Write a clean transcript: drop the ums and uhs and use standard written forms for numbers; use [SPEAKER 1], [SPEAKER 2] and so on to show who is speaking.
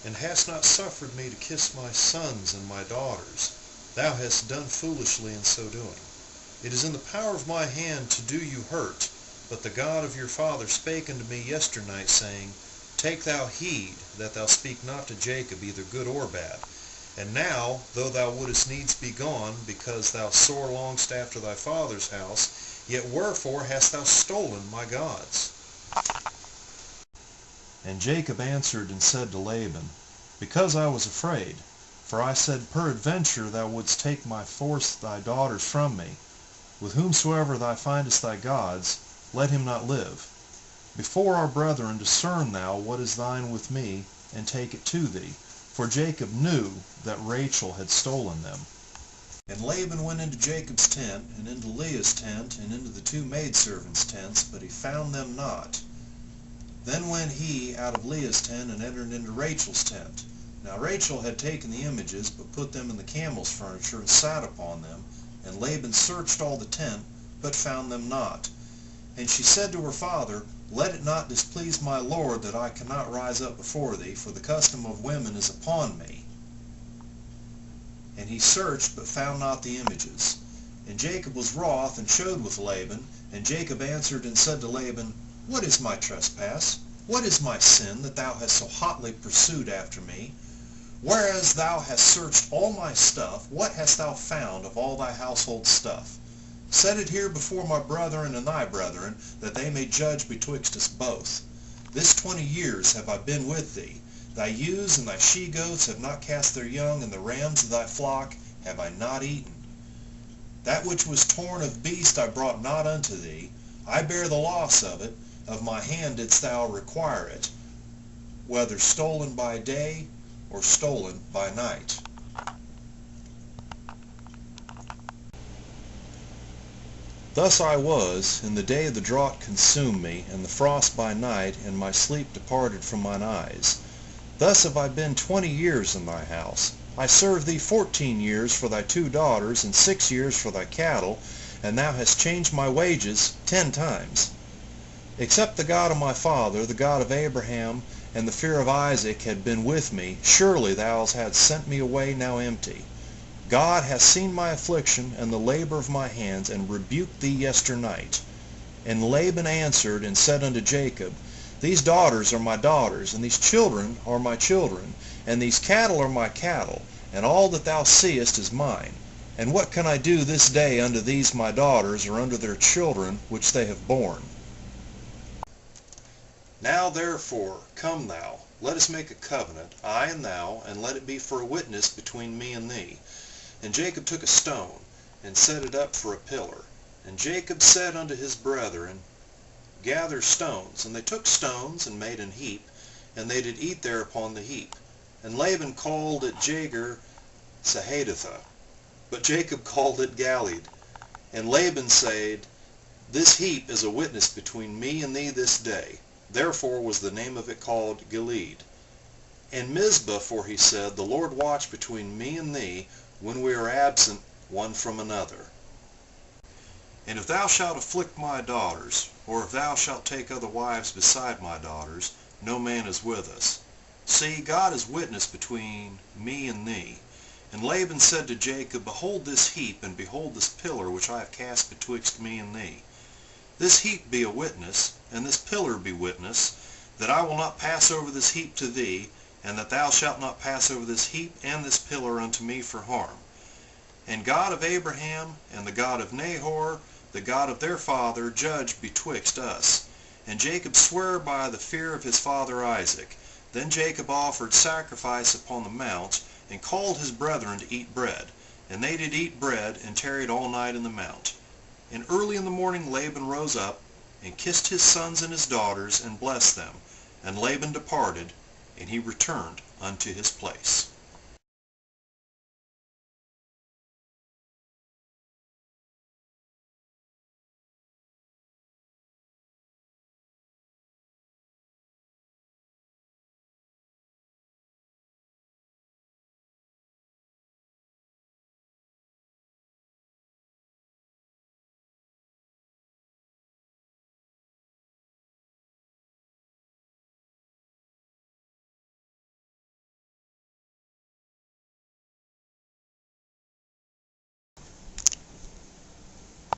[SPEAKER 1] and hast not suffered me to kiss my sons and my daughters. Thou hast done foolishly in so doing. It is in the power of my hand to do you hurt, but the God of your father spake unto me yesternight, saying, Take thou heed that thou speak not to Jacob either good or bad. And now, though thou wouldest needs be gone, because thou sore longest after thy father's house, yet wherefore hast thou stolen my gods? And Jacob answered and said to Laban, Because I was afraid, for I said, Peradventure thou wouldst take by force thy daughters from me. With whomsoever thou findest thy gods, let him not live. Before our brethren discern thou what is thine with me, and take it to thee. For Jacob knew that Rachel had stolen them. And Laban went into Jacob's tent, and into Leah's tent, and into the two maidservants' tents, but he found them not. Then went he out of Leah's tent, and entered into Rachel's tent. Now Rachel had taken the images, but put them in the camel's furniture, and sat upon them. And Laban searched all the tent, but found them not. And she said to her father, Let it not displease my lord that I cannot rise up before thee, for the custom of women is upon me. And he searched, but found not the images. And Jacob was wroth, and showed with Laban. And Jacob answered and said to Laban, What is my trespass? What is my sin, that thou hast so hotly pursued after me? Whereas thou hast searched all my stuff, what hast thou found of all thy household stuff? Set it here before my brethren and thy brethren, that they may judge betwixt us both. This 20 years have I been with thee. Thy ewes and thy she-goats have not cast their young, and the rams of thy flock have I not eaten. That which was torn of beast I brought not unto thee. I bear the loss of it. Of my hand didst thou require it, whether stolen by day or stolen by night. Thus I was, in the day the drought consumed me, and the frost by night, and my sleep departed from mine eyes. Thus have I been 20 years in thy house. I served thee 14 years for thy 2 daughters, and 6 years for thy cattle, and thou hast changed my wages 10 times. Except the God of my father, the God of Abraham, and the fear of Isaac had been with me, surely thou hadst sent me away now empty. God hath seen my affliction and the labor of my hands, and rebuked thee yesternight. And Laban answered and said unto Jacob, These daughters are my daughters, and these children are my children, and these cattle are my cattle, and all that thou seest is mine. And what can I do this day unto these my daughters, or unto their children which they have borne? Now therefore, come thou, let us make a covenant, I and thou, and let it be for a witness between me and thee. And Jacob took a stone, and set it up for a pillar. And Jacob said unto his brethren, Gather stones. And they took stones, and made an heap, and they did eat there upon the heap. And Laban called it Jagar Sahadutha, but Jacob called it Galeed. And Laban said, This heap is a witness between me and thee this day. Therefore was the name of it called Gilead. And Mizpah, for he said, The Lord watch between me and thee, when we are absent one from another. And if thou shalt afflict my daughters, or if thou shalt take other wives beside my daughters, no man is with us. See, God is witness between me and thee. And Laban said to Jacob, Behold this heap, and behold this pillar which I have cast betwixt me and thee. This heap be a witness, and this pillar be witness, that I will not pass over this heap to thee, and that thou shalt not pass over this heap and this pillar unto me for harm. And God of Abraham, and the God of Nahor, the God of their father, judge betwixt us. And Jacob sware by the fear of his father Isaac. Then Jacob offered sacrifice upon the mount, and called his brethren to eat bread. And they did eat bread, and tarried all night in the mount. And early in the morning Laban rose up, and kissed his sons and his daughters, and blessed them. And Laban departed, and he returned unto his place.